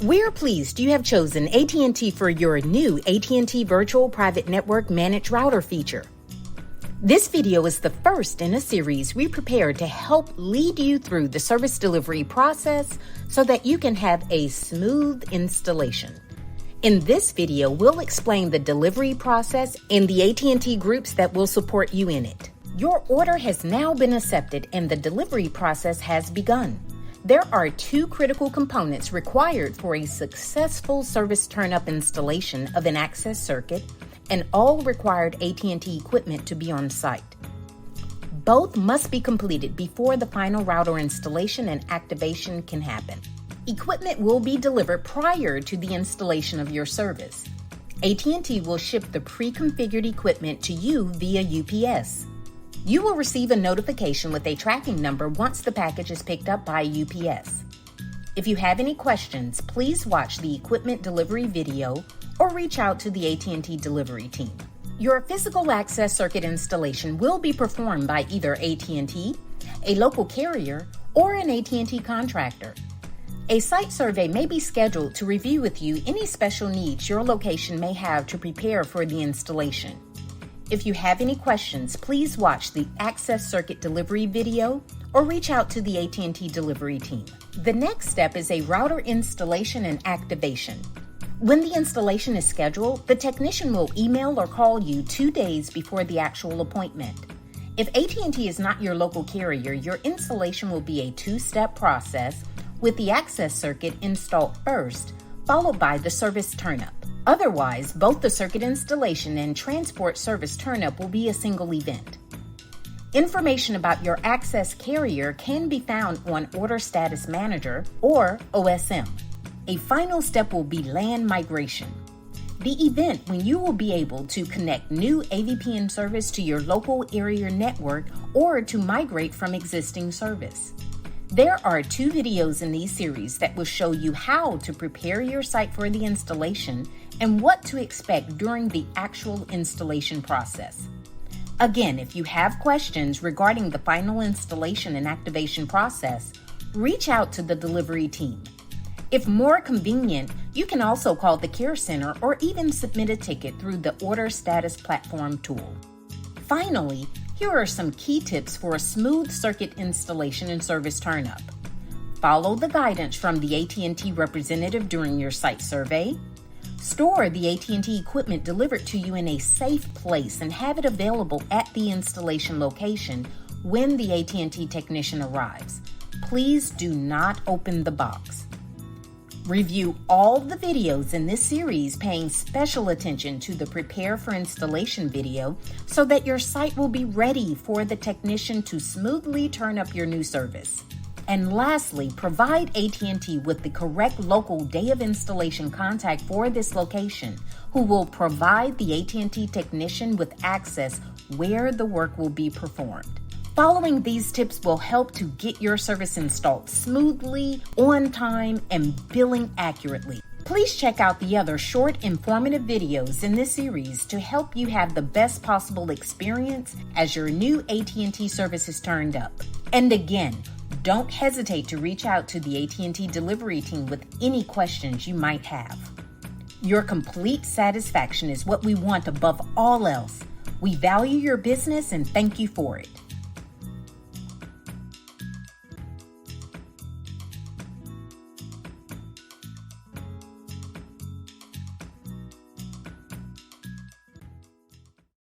We're pleased you have chosen AT&T for your new AT&T Virtual Private Network Managed Router feature. This video is the first in a series we prepared to help lead you through the service delivery process so that you can have a smooth installation. In this video, we'll explain the delivery process and the AT&T groups that will support you in it. Your order has now been accepted and the delivery process has begun. There are two critical components required for a successful service turn-up installation of an access circuit and all required AT&T equipment to be on site. Both must be completed before the final router installation and activation can happen. Equipment will be delivered prior to the installation of your service. AT&T will ship the pre-configured equipment to you via UPS. You will receive a notification with a tracking number once the package is picked up by UPS. If you have any questions, please watch the equipment delivery video or reach out to the AT&T Delivery Team. Your physical access circuit installation will be performed by either AT&T, a local carrier, or an AT&T contractor. A site survey may be scheduled to review with you any special needs your location may have to prepare for the installation. If you have any questions, please watch the access circuit delivery video or reach out to the AT&T Delivery Team. The next step is a router installation and activation. When the installation is scheduled, the technician will email or call you 2 days before the actual appointment. If AT&T is not your local carrier, your installation will be a two-step process with the access circuit installed first, followed by the service turn-up. Otherwise, both the circuit installation and transport service turn-up will be a single event. Information about your access carrier can be found on Order Status Manager or OSM. A final step will be LAN migration, the event when you will be able to connect new AVPN service to your local area network or to migrate from existing service. There are 2 videos in these series that will show you how to prepare your site for the installation and what to expect during the actual installation process. Again, if you have questions regarding the final installation and activation process, reach out to the delivery team. If more convenient, you can also call the Care Center or even submit a ticket through the Order Status Platform tool. Finally, here are some key tips for a smooth circuit installation and service turn-up. Follow the guidance from the AT&T representative during your site survey. Store the AT&T equipment delivered to you in a safe place and have it available at the installation location when the AT&T technician arrives. Please do not open the box. Review all the videos in this series paying special attention to the Prepare for Installation video so that your site will be ready for the technician to smoothly turn up your new service. And lastly, provide AT&T with the correct local day of installation contact for this location, who will provide the AT&T technician with access where the work will be performed. Following these tips will help to get your service installed smoothly, on time, and billing accurately. Please check out the other short, informative videos in this series to help you have the best possible experience as your new AT&T service is turned up. And again, don't hesitate to reach out to the AT&T Delivery Team with any questions you might have. Your complete satisfaction is what we want above all else. We value your business and thank you for it.